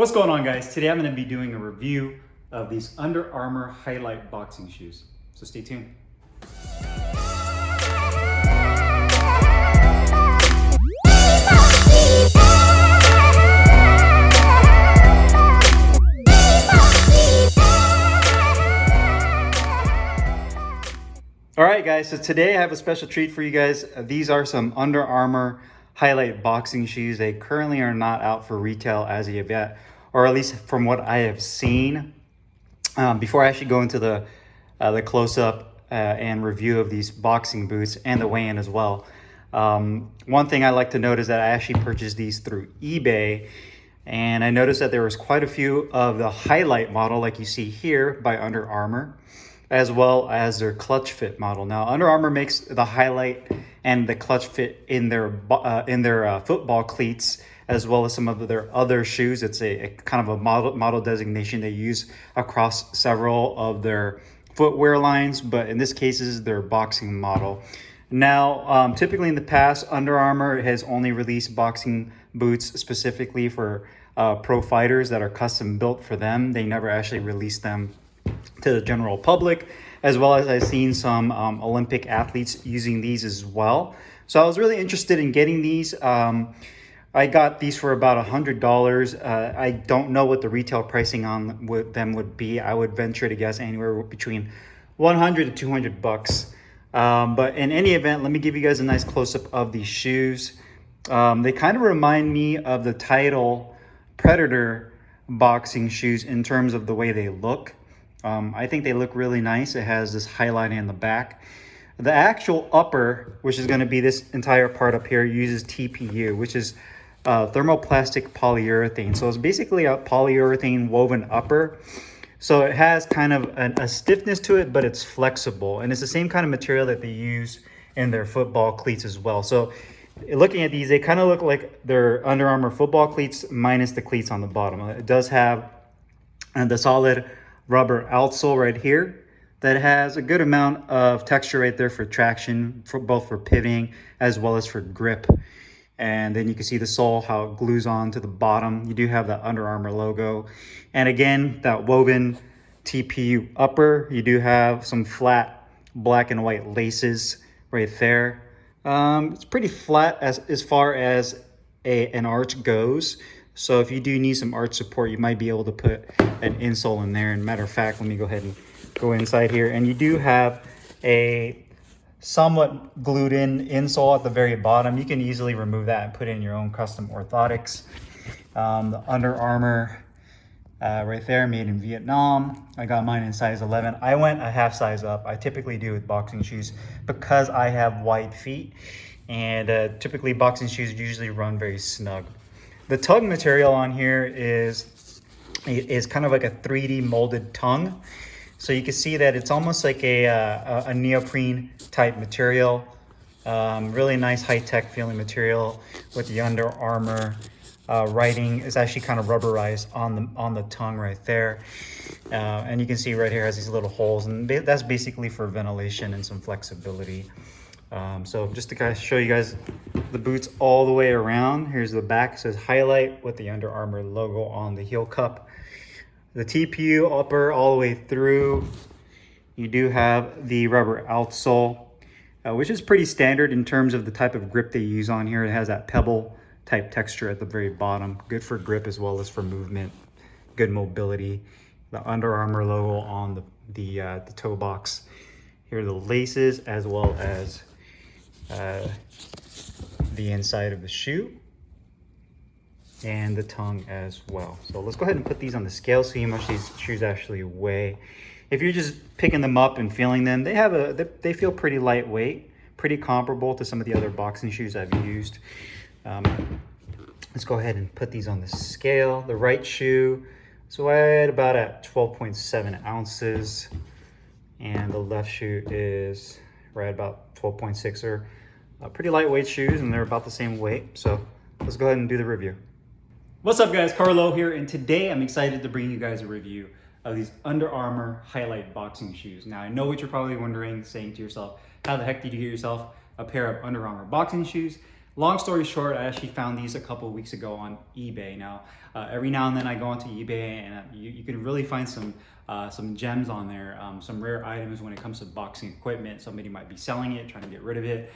What's going on, guys? Today I'm going to be doing a review of these Under Armour Highlight boxing shoes. So stay tuned. Alright guys, so today I have a special treat for you guys. These are some Under Armour Highlight boxing shoes. They currently are not out for retail as of yet, or at least from what I have seen. Before I actually go into the close-up and review of these boxing boots and the weigh-in as well, one thing I like to note is that I actually purchased these through eBay, and I noticed that there was quite a few of the Highlight model like you see here by Under Armour, as well as their clutch fit model. Now, Under Armour makes the Highlight and the clutch fit in their football cleats, as well as some of their other shoes. It's a kind of a model designation they use across several of their footwear lines, but in this case, is their boxing model. Now, typically in the past, Under Armour has only released boxing boots specifically for pro fighters that are custom built for them. They never actually released them to the general public, as well as I've seen some Olympic athletes using these as well. So I was really interested in getting these. I got these for about $100. I don't know what the retail pricing on them would be. I would venture to guess anywhere between 100 to 200 bucks. But in any event, let me give you guys a nice close-up of these shoes. They kind of remind me of the Title Predator boxing shoes in terms of the way they look. I think they look really nice. It has this highlight in the back. The actual upper, which is going to be this entire part up here, uses TPU, which is thermoplastic polyurethane. So it's basically a polyurethane woven upper. So it has kind of a stiffness to it, but it's flexible. And it's the same kind of material that they use in their football cleats as well. So looking at these, they kind of look like they're Under Armour football cleats minus the cleats on the bottom. It does have the solid rubber outsole right here that has a good amount of texture right there for traction, for both for pivoting as well as for grip. And then you can see the sole, how it glues on to the bottom. You do have that Under Armour logo. And again, that woven TPU upper. You do have some flat black and white laces right there. It's pretty flat as far as an arch goes. So if you do need some arch support, you might be able to put an insole in there. And matter of fact, let me go ahead and go inside here. And you do have a somewhat glued in insole at the very bottom. You can easily remove that and put in your own custom orthotics. The Under Armour right there, made in Vietnam. I got mine in size 11. I went a half size up. I typically do with boxing shoes because I have wide feet, and typically boxing shoes usually run very snug. The tongue material on here is kind of like a 3D molded tongue. So you can see that it's almost like a neoprene type material. Really nice high-tech feeling material with the Under Armour writing. Is actually kind of rubberized on the tongue right there. And you can see right here has these little holes, and that's basically for ventilation and some flexibility. So just to kind of show you guys the boots all the way around, here's the back. It says Highlight with the Under Armour logo on the heel cup. The TPU upper all the way through. You do have the rubber outsole, which is pretty standard in terms of the type of grip they use on here. It has that pebble type texture at the very bottom. Good for grip as well as for movement, good mobility. The Under Armour logo on the toe box. Here are the laces as well as the inside of the shoe and the tongue as well. So let's go ahead and put these on the scale, see how much these shoes actually weigh. If you're just picking them up and feeling them, they feel pretty lightweight, pretty comparable to some of the other boxing shoes I've used. Let's go ahead and put these on the scale. The right shoe is right about at 12.7 ounces, and the left shoe is right about 12.6. Or pretty lightweight shoes, and they're about the same weight. So let's go ahead and do the review. What's up, guys? Carlo here, and today I'm excited to bring you guys a review of these Under Armour Highlight boxing shoes. Now, I know what you're probably wondering, saying to yourself, how the heck did you get yourself a pair of Under Armour boxing shoes? Long story short, I actually found these a couple of weeks ago on eBay. Now, every now and then I go onto eBay, and you can really find some gems on there, some rare items when it comes to boxing equipment. Somebody might be selling it, trying to get rid of it.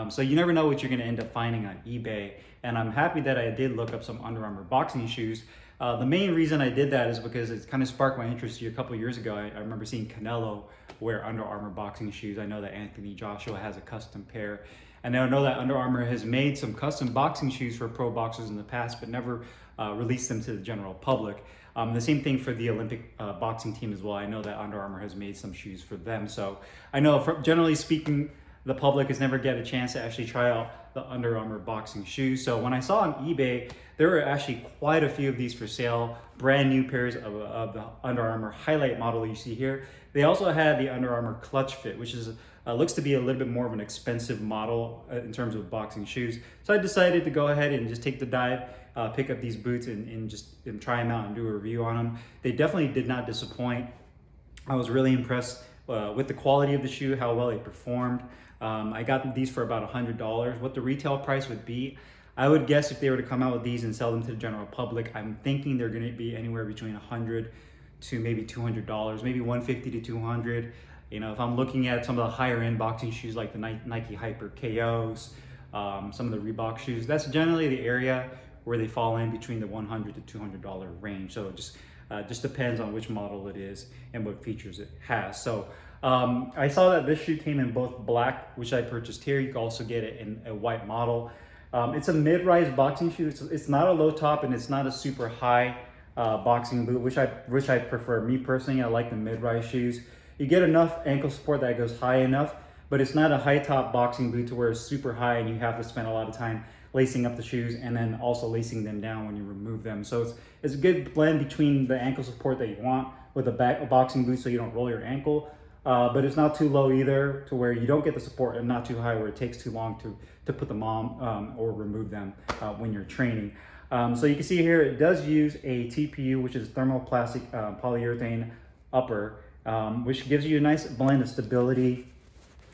So you never know what you're going to end up finding on eBay. And I'm happy that I did look up some Under Armour boxing shoes. The main reason I did that is because it kind of sparked my interest here a couple of years ago. I remember seeing Canelo wear Under Armour boxing shoes. I know that Anthony Joshua has a custom pair. And I know that Under Armour has made some custom boxing shoes for pro boxers in the past, but never released them to the general public. The same thing for the Olympic boxing team as well. I know that Under Armour has made some shoes for them. So I know, generally speaking, the public has never get a chance to actually try out the Under Armour boxing shoes. So when I saw on eBay, there were actually quite a few of these for sale, brand new pairs of the Under Armour highlight model you see here. They also had the Under Armour clutch fit, which is looks to be a little bit more of an expensive model in terms of boxing shoes. So I decided to go ahead and just take the dive, pick up these boots and try them out and do a review on them. They definitely did not disappoint. I was really impressed with the quality of the shoe, how well they performed. I got these for about $100. What the retail price would be, I would guess if they were to come out with these and sell them to the general public, I'm thinking they're going to be anywhere between $100 to maybe $200, maybe $150 to $200. You know, if I'm looking at some of the higher end boxing shoes like the Nike Hyper KOs, some of the Reebok shoes, that's generally the area where they fall in between the $100 to $200 range. So it just depends on which model it is and what features it has. So I saw that this shoe came in both black, which I purchased here. You can also get it in a white model. It's a mid-rise boxing shoe. It's not a low top and it's not a super high boxing boot, which I prefer. Me personally, I like the mid-rise shoes. You get enough ankle support that goes high enough, but it's not a high top boxing boot to where it's super high and you have to spend a lot of time lacing up the shoes and then also lacing them down when you remove them. So it's a good blend between the ankle support that you want with a boxing boot so you don't roll your ankle, but it's not too low either to where you don't get the support, and not too high where it takes too long to put them on or remove them when you're training. So you can see here it does use a TPU, which is thermoplastic polyurethane upper, which gives you a nice blend of stability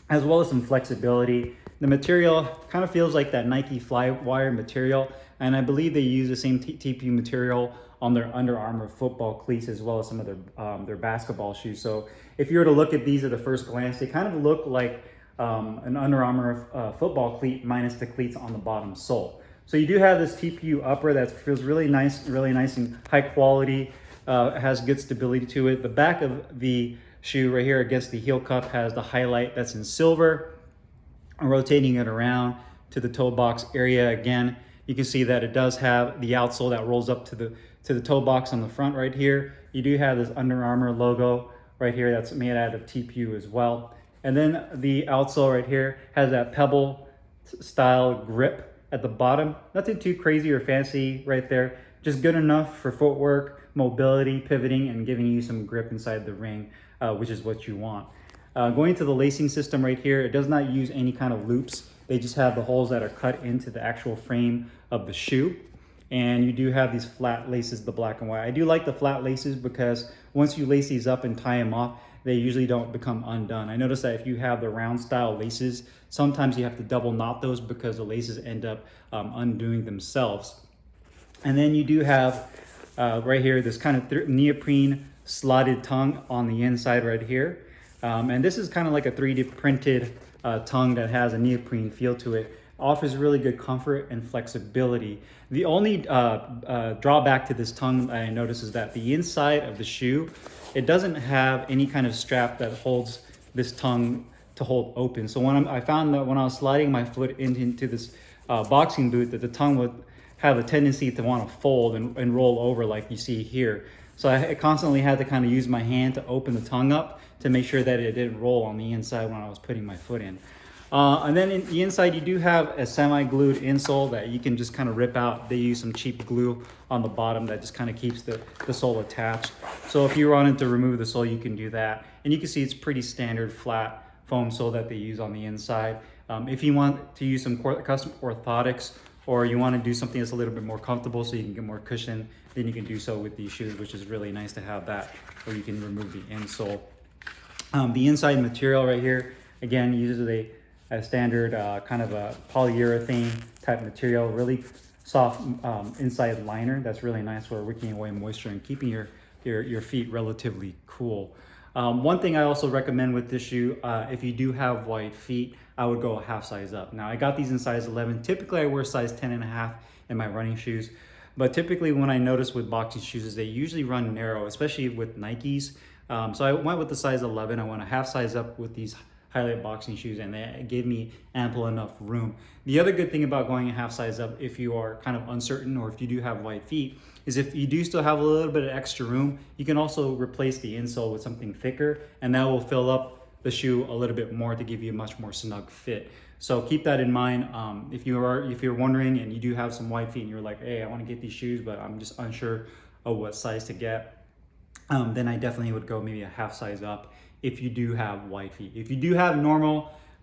as well as some flexibility. The material kind of feels like that Nike Flywire material, and I believe they use the same TPU material on their Under Armour football cleats as well as some of their basketball shoes. So if you were to look at these at the first glance, they kind of look like an Under Armour football cleat minus the cleats on the bottom sole. So you do have this TPU upper that feels really nice and high quality. It has good stability to it. The back of the shoe right here against the heel cup has the highlight that's in silver. Rotating it around to the toe box area again, you can see that it does have the outsole that rolls up to the toe box on the front right here. You do have this Under Armour logo right here that's made out of TPU as well. And then the outsole right here has that pebble style grip at the bottom. Nothing too crazy or fancy right there. Just good enough for footwork, mobility, pivoting, and giving you some grip inside the ring, which is what you want. Going to the lacing system right here, it does not use any kind of loops. They just have the holes that are cut into the actual frame of the shoe. And you do have these flat laces, the black and white. I do like the flat laces because once you lace these up and tie them off, they usually don't become undone. I noticed that if you have the round style laces, sometimes you have to double knot those because the laces end up undoing themselves. And then you do have right here this kind of neoprene slotted tongue on the inside right here. And this is kind of like a 3D printed tongue that has a neoprene feel to it. Offers really good comfort and flexibility. The only drawback to this tongue I noticed is that the inside of the shoe, it doesn't have any kind of strap that holds this tongue to hold open. So I found that when I was sliding my foot into this boxing boot, that the tongue would have a tendency to want to fold and roll over like you see here. So I constantly had to kind of use my hand to open the tongue up to make sure that it didn't roll on the inside when I was putting my foot in. And then in the inside, you do have a semi-glued insole that you can just kind of rip out. They use some cheap glue on the bottom that just kind of keeps the sole attached. So if you wanted to remove the sole, you can do that. And you can see it's pretty standard flat foam sole that they use on the inside. If you want to use some custom orthotics, or you want to do something that's a little bit more comfortable so you can get more cushion, then you can do so with these shoes, which is really nice to have that, where you can remove the insole. The inside material right here, again, uses a standard kind of a polyurethane type material, really soft inside liner that's really nice for wicking away moisture and keeping your feet relatively cool. One thing I also recommend with this shoe, if you do have wide feet, I would go a half size up. Now I got these in size 11. Typically I wear size 10.5 in my running shoes. But typically when I notice with boxing shoes is they usually run narrow, especially with Nikes. So I went with the size 11. I went a half size up with these highlight boxing shoes, and they gave me ample enough room. The other good thing about going a half size up, if you are kind of uncertain or if you do have wide feet, is if you do still have a little bit of extra room, you can also replace the insole with something thicker, and that will fill up the shoe a little bit more to give you a much more snug fit. So keep that in mind. If you're wondering and you do have some wide feet and you're like, hey, I want to get these shoes, but I'm just unsure of what size to get, then I definitely would go maybe a half size up if you do have wide feet. If you do have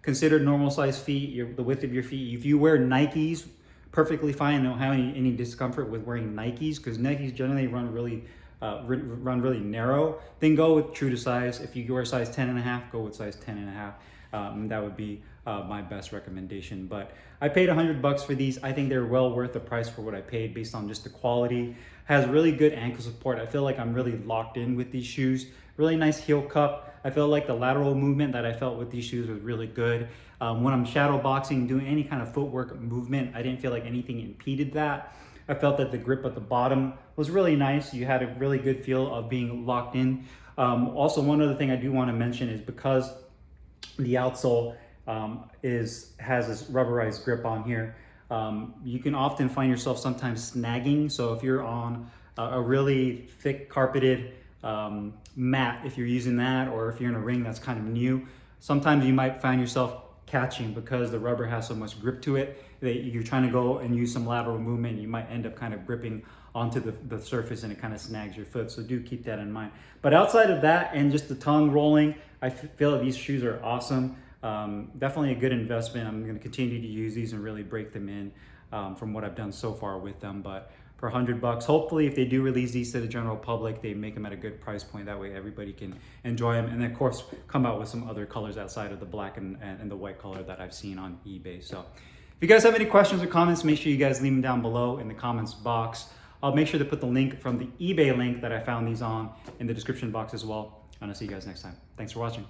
considered normal size feet, the width of your feet, if you wear Nikes, perfectly fine. Don't have any discomfort with wearing Nikes, because Nikes generally run really narrow. Then go with true to size. If you wear size 10.5, go with size 10.5. That would be my best recommendation. But I paid $100 for these. I think they're well worth the price for what I paid based on just the quality. Has really good ankle support. I feel like I'm really locked in with these shoes. Really nice heel cup. I felt like the lateral movement that I felt with these shoes was really good. When I'm shadow boxing, doing any kind of footwork movement, I didn't feel like anything impeded that. I felt that the grip at the bottom was really nice. You had a really good feel of being locked in. Also, one other thing I do want to mention is because the outsole has this rubberized grip on here, you can often find yourself sometimes snagging. So if you're on a really thick carpeted mat, if you're using that, or if you're in a ring that's kind of new, sometimes you might find yourself catching because the rubber has so much grip to it that you're trying to go and use some lateral movement. You might end up kind of gripping onto the surface and it kind of snags your foot. So do keep that in mind. But outside of that and just the tongue rolling, I feel that these shoes are awesome. Definitely a good investment. I'm going to continue to use these and really break them in from what I've done so far with them. But for $100, hopefully if they do release these to the general public, they make them at a good price point. That way everybody can enjoy them. And then of course come out with some other colors outside of the black and the white color that I've seen on eBay. So if you guys have any questions or comments, make sure you guys leave them down below in the comments box. I'll make sure to put the link from the eBay link that I found these on in the description box as well. And I'll see you guys next time. Thanks for watching.